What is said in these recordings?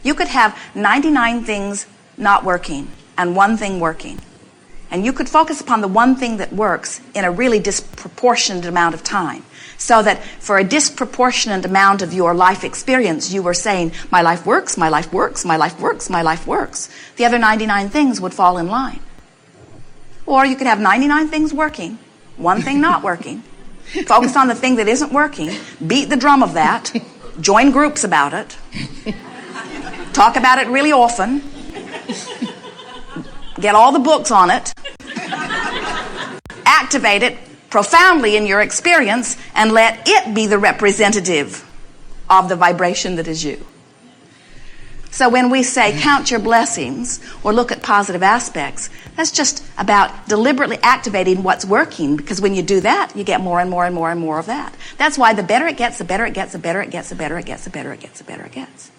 You could have 99 things not working and one thing working. And you could focus upon the one thing that works in a really disproportionate amount of time. So that for a disproportionate amount of your life experience, you were saying, my life works, my life works, my life works, my life works. The other 99 things would fall in line. Or you could have 99 things working, one thing not working. Focus on the thing that isn't working, beat the drum of that, join groups about it, talk about it really often, get all the books on it, activate it profoundly in your experience, and let it be the representative of the vibration that is you. So when we say count your blessings or look at positive aspects, that's just about deliberately activating what's working, because when you do that, you get more and more and more and more of that. That's why the better it gets, the better it gets, the better it gets, the better it gets, the better it gets, the better it gets.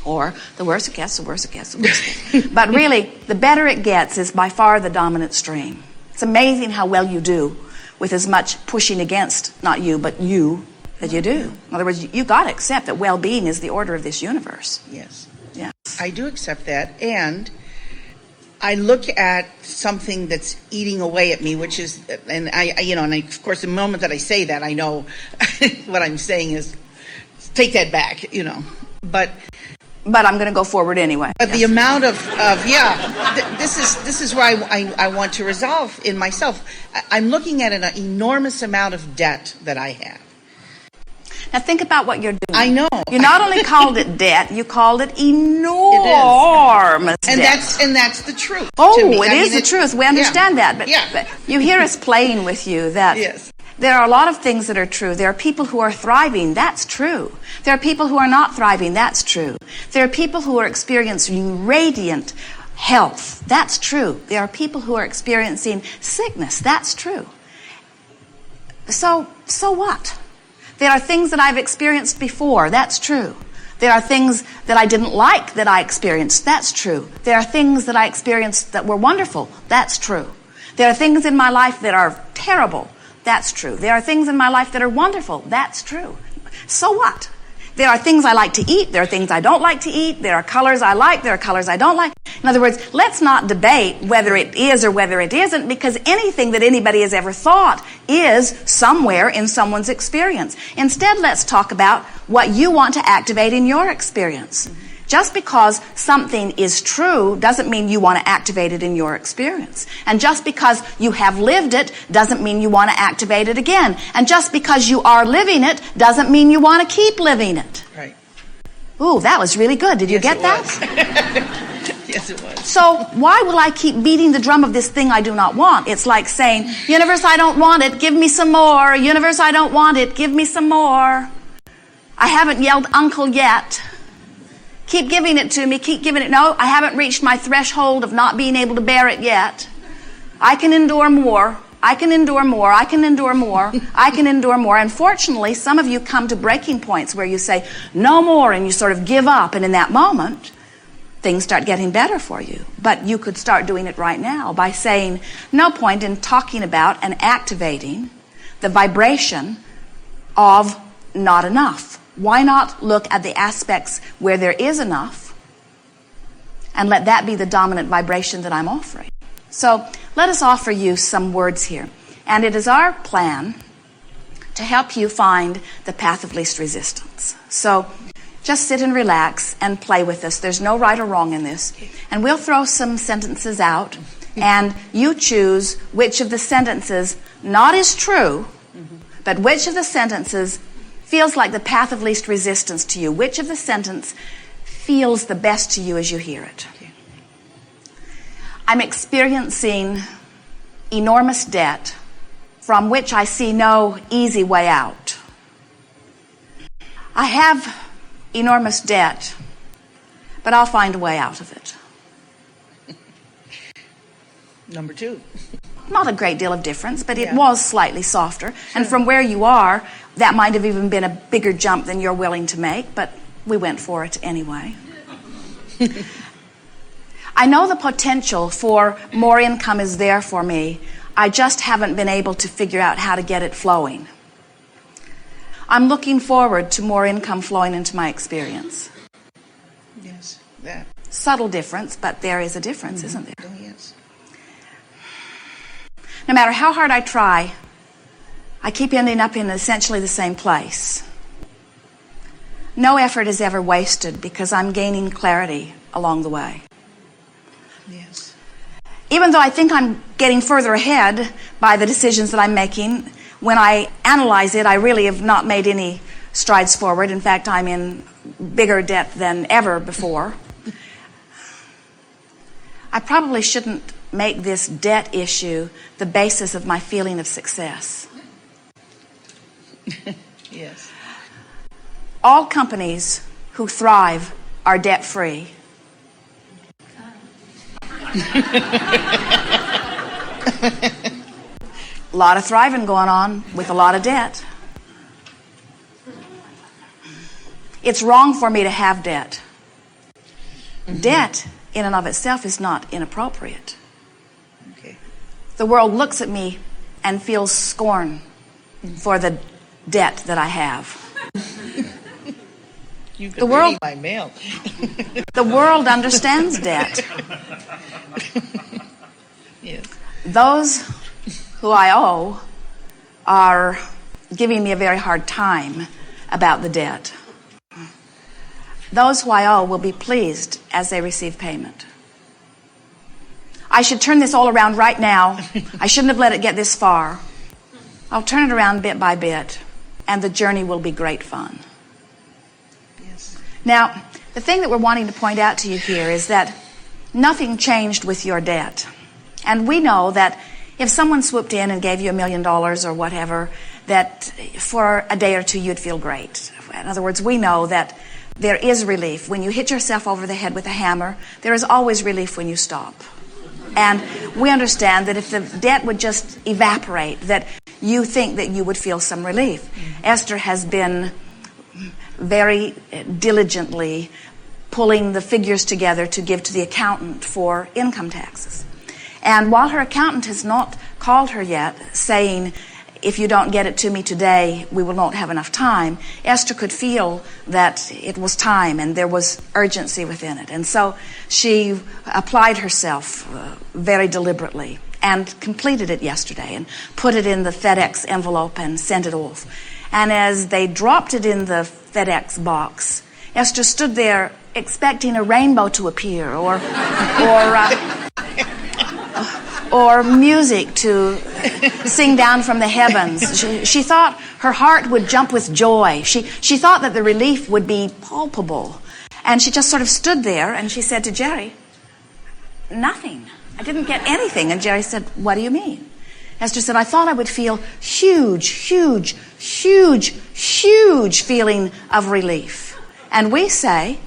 Or the worse it gets, the worse it gets, the worse it gets. But really, the better it gets is by far the dominant stream. It's amazing how well you do with as much pushing against, not you, but you, that you do. In other words, you got to accept that well-being is the order of this universe. Yes. Yes. I do accept that, and I look at something that's eating away at me, which is, and of course, the moment that I say that, I know what I'm saying is, take that back, But I'm going to go forward anyway. But yes. The amount of this is where I want to resolve in myself. I'm looking at an enormous amount of debt that I have. Now think about what you're doing. I know. You not only called it debt, you called it enormous debt. And that's the truth. Oh, it is the truth. We understand that. But you hear us playing with you that yes. There are a lot of things that are true. There are people who are thriving. That's true. There are people who are not thriving. That's true. There are people who are experiencing radiant health. That's true. There are people who are experiencing sickness. That's true. So what? There are things that I've experienced before. That's true. There are things that I didn't like that I experienced. That's true. There are things that I experienced that were wonderful. That's true. There are things in my life that are terrible. That's true. There are things in my life that are wonderful. That's true. So what? There are things I like to eat. There are things I don't like to eat. There are colors I like. There are colors I don't like. In other words, let's not debate whether it is or whether it isn't, because anything that anybody has ever thought is somewhere in someone's experience. Instead, let's talk about what you want to activate in your experience. Just because something is true doesn't mean you want to activate it in your experience. And just because you have lived it doesn't mean you want to activate it again. And just because you are living it doesn't mean you want to keep living it. Right. Ooh, that was really good. Did you get that? Yes, it was. So why will I keep beating the drum of this thing I do not want? It's like saying, universe, I don't want it. Give me some more. Universe, I don't want it. Give me some more. I haven't yelled uncle yet. Keep giving it to me. Keep giving it. No, I haven't reached my threshold of not being able to bear it yet. I can endure more. I can endure more. I can endure more. I can endure more. Unfortunately, some of you come to breaking points where you say, no more, and you sort of give up. And in that moment, things start getting better for you. But you could start doing it right now by saying, no point in talking about and activating the vibration of not enough. Why not look at the aspects where there is enough and let that be the dominant vibration that I'm offering? So let us offer you some words here. And it is our plan to help you find the path of least resistance. So just sit and relax and play with us. There's no right or wrong in this. And we'll throw some sentences out, and you choose which of the sentences not is true, but which of the sentences feels like the path of least resistance to you. Which of the sentence feels the best to you as you hear it? Okay. I'm experiencing enormous debt from which I see no easy way out. I have enormous debt, but I'll find a way out of it. Number 2. Not a great deal of difference, but it was slightly softer. Sure. And from where you are, that might have even been a bigger jump than you're willing to make, but we went for it anyway. I know the potential for more income is there for me. I just haven't been able to figure out how to get it flowing. I'm looking forward to more income flowing into my experience. Yes. That. Subtle difference, but there is a difference, isn't there? Oh, yes. No matter how hard I try, I keep ending up in essentially the same place. No effort is ever wasted because I'm gaining clarity along the way. Yes. Even though I think I'm getting further ahead by the decisions that I'm making, when I analyze it, I really have not made any strides forward. In fact, I'm in bigger debt than ever before. I probably shouldn't make this debt issue the basis of my feeling of success. Yes. All companies who thrive are debt-free. A lot of thriving going on with a lot of debt. It's wrong for me to have debt. Debt in and of itself is not inappropriate. Okay. The world looks at me and feels scorn for the debt that I have. You could The world- read my mail. The world understands debt. Yes. Those who I owe are giving me a very hard time about the debt. Those who I owe will be pleased as they receive payment. I should turn this all around right now. I shouldn't have let it get this far. I'll turn it around bit by bit, and the journey will be great fun. Yes. Now, the thing that we're wanting to point out to you here is that nothing changed with your debt. And we know that if someone swooped in and gave you $1 million or whatever, that for a day or two you'd feel great. In other words, we know that there is relief. When you hit yourself over the head with a hammer, there is always relief when you stop. And we understand that if the debt would just evaporate, that you think that you would feel some relief. Esther has been very diligently pulling the figures together to give to the accountant for income taxes. And while her accountant has not called her yet, saying, if you don't get it to me today, we will not have enough time, Esther could feel that it was time and there was urgency within it. And so she applied herself very deliberately and completed it yesterday and put it in the FedEx envelope and sent it off. And as they dropped it in the FedEx box, Esther stood there expecting a rainbow to appear or music to sing down from the heavens. She thought her heart would jump with joy. She thought that the relief would be palpable. And she just sort of stood there and she said to Jerry, nothing. I didn't get anything. And Jerry said, what do you mean? Esther said, I thought I would feel huge feeling of relief. And we say,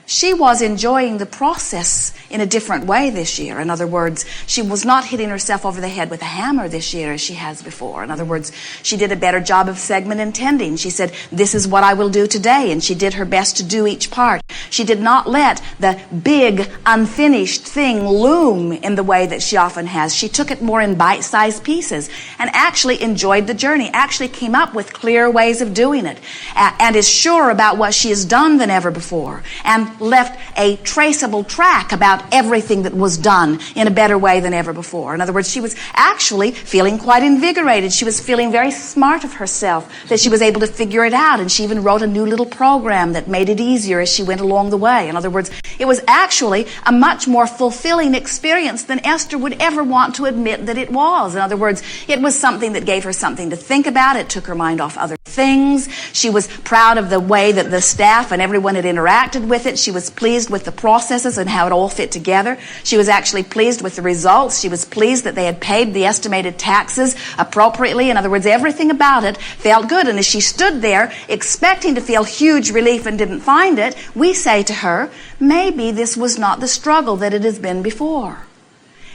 she was enjoying the process in a different way this year. In other words, she was not hitting herself over the head with a hammer this year as she has before. In other words, she did a better job of segment intending. She said, this is what I will do today. And she did her best to do each part. She did not let the big, unfinished thing loom in the way that she often has. She took it more in bite-sized pieces and actually enjoyed the journey, actually came up with clear ways of doing it, and is sure about what she has done than ever before, and left a traceable track about everything that was done in a better way than ever before. In other words, she was actually feeling quite invigorated. She was feeling very smart of herself, that she was able to figure it out, and she even wrote a new little program that made it easier as she went along the way. In other words, it was actually a much more fulfilling experience than Esther would ever want to admit that it was. In other words, it was something that gave her something to think about. It took her mind off other things. She was proud of the way that the staff and everyone had interacted with it. She was pleased with the processes and how it all fit together. She was actually pleased with the results. She was pleased that they had paid the estimated taxes appropriately. In other words, everything about it felt good. And as she stood there expecting to feel huge relief and didn't find it, we say to her, maybe this was not the struggle that it has been before.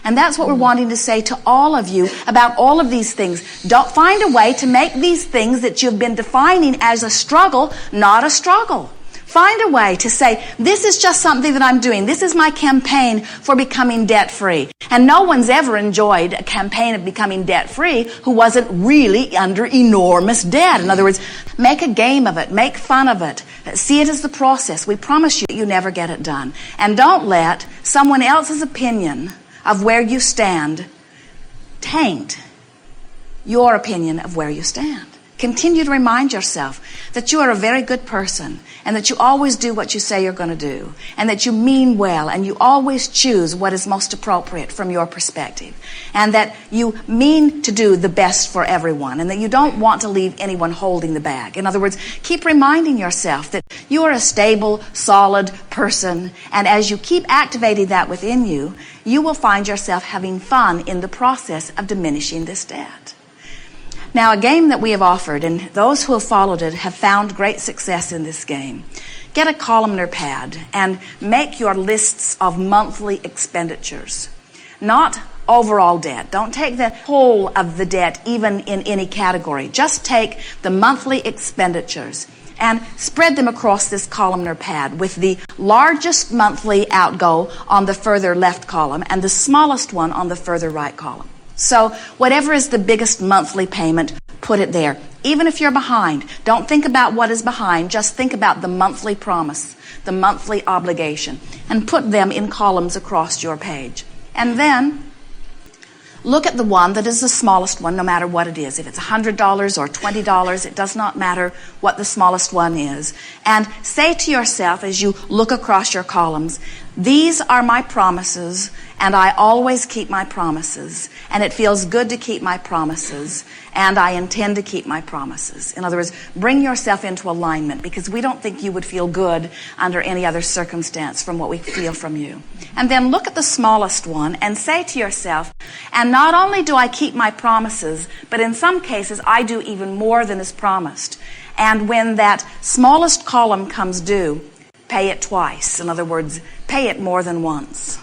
And that's what we're wanting to say to all of you about all of these things. Don't find a way to make these things that you've been defining as a struggle not a struggle. Find a way to say, this is just something that I'm doing. This is my campaign for becoming debt-free. And no one's ever enjoyed a campaign of becoming debt-free who wasn't really under enormous debt. In other words, make a game of it. Make fun of it. See it as the process. We promise you never get it done. And don't let someone else's opinion of where you stand taint your opinion of where you stand. Continue to remind yourself that you are a very good person and that you always do what you say you're going to do and that you mean well and you always choose what is most appropriate from your perspective and that you mean to do the best for everyone and that you don't want to leave anyone holding the bag. In other words, keep reminding yourself that you are a stable, solid person, and as you keep activating that within you, you will find yourself having fun in the process of diminishing this debt. Now, a game that we have offered, and those who have followed it have found great success in this game. Get a columnar pad and make your lists of monthly expenditures, not overall debt. Don't take the whole of the debt, even in any category. Just take the monthly expenditures and spread them across this columnar pad with the largest monthly outgo on the further left column and the smallest one on the further right column. So whatever is the biggest monthly payment, put it there. Even if you're behind, don't think about what is behind. Just think about the monthly promise, the monthly obligation, and put them in columns across your page. And then look at the one that is the smallest one, no matter what it is. If it's $100 or $20, it does not matter what the smallest one is. And say to yourself as you look across your columns, these are my promises, and I always keep my promises, and it feels good to keep my promises, and I intend to keep my promises. In other words, bring yourself into alignment, because we don't think you would feel good under any other circumstance from what we feel from you. And then look at the smallest one and say to yourself, and not only do I keep my promises, but in some cases I do even more than is promised. And when that smallest column comes due, pay it twice. In other words, pay it more than once.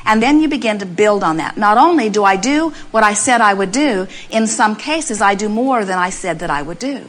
And then you begin to build on that. Not only do I do what I said I would do, in some cases I do more than I said that I would do.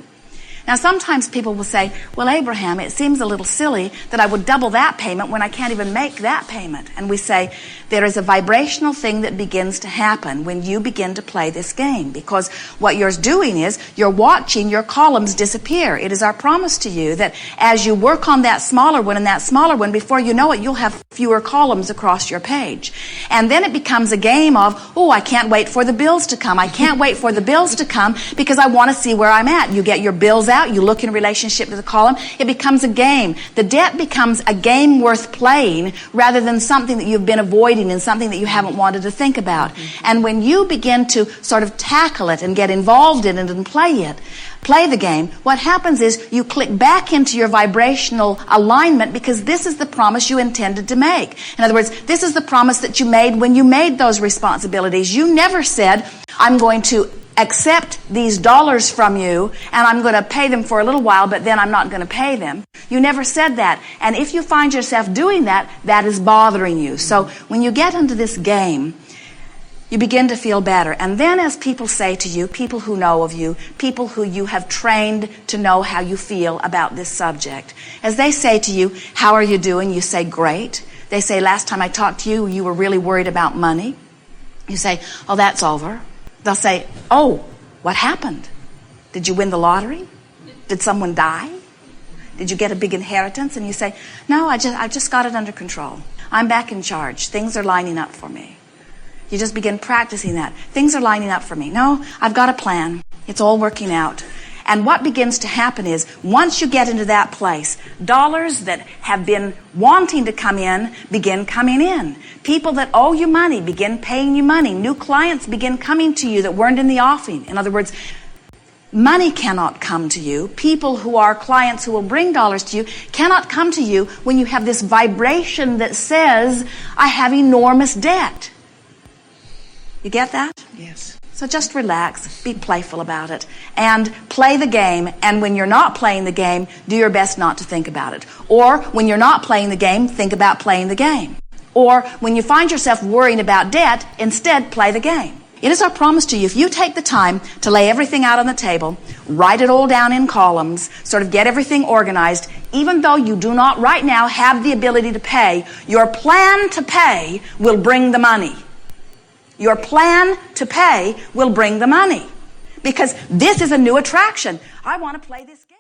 Now sometimes people will say, well, Abraham, it seems a little silly that I would double that payment when I can't even make that payment. And we say, there is a vibrational thing that begins to happen when you begin to play this game. Because what you're doing is, you're watching your columns disappear. It is our promise to you that as you work on that smaller one and that smaller one, before you know it, you'll have fewer columns across your page. And then it becomes a game of, oh, I can't wait for the bills to come. I can't wait for the bills to come because I want to see where I'm at. You get your bills out, you look in relationship to the column, it becomes a game. The debt becomes a game worth playing rather than something that you've been avoiding and something that you haven't wanted to think about. And when you begin to sort of tackle it and get involved in it and play the game, what happens is you click back into your vibrational alignment because this is the promise you intended to make. In other words, this is the promise that you made when you made those responsibilities. You never said, I'm going to accept these dollars from you and I'm going to pay them for a little while, but then I'm not going to pay them. You never said that. And if you find yourself doing that, that is bothering you. So when you get into this game, you begin to feel better. And then as people say to you, people who know of you, people who you have trained to know how you feel about this subject, as they say to you, how are you doing? You say, great. They say, last time I talked to you, you were really worried about money. You say, oh, that's over. They'll say, oh, what happened? Did you win the lottery? Did someone die? Did you get a big inheritance? And you say, no, I just got it under control. I'm back in charge. Things are lining up for me. You just begin practicing that. Things are lining up for me. No, I've got a plan. It's all working out. And what begins to happen is, once you get into that place, dollars that have been wanting to come in begin coming in. People that owe you money begin paying you money. New clients begin coming to you that weren't in the offing. In other words, money cannot come to you. People who are clients who will bring dollars to you cannot come to you when you have this vibration that says, I have enormous debt. You get that? Yes. So just relax, be playful about it, and play the game. And when you're not playing the game, do your best not to think about it. Or when you're not playing the game, think about playing the game. Or when you find yourself worrying about debt, instead play the game. It is our promise to you, if you take the time to lay everything out on the table, write it all down in columns, sort of get everything organized, even though you do not right now have the ability to pay, your plan to pay will bring the money. Your plan to pay will bring the money. Because this is a new attraction. I want to play this game.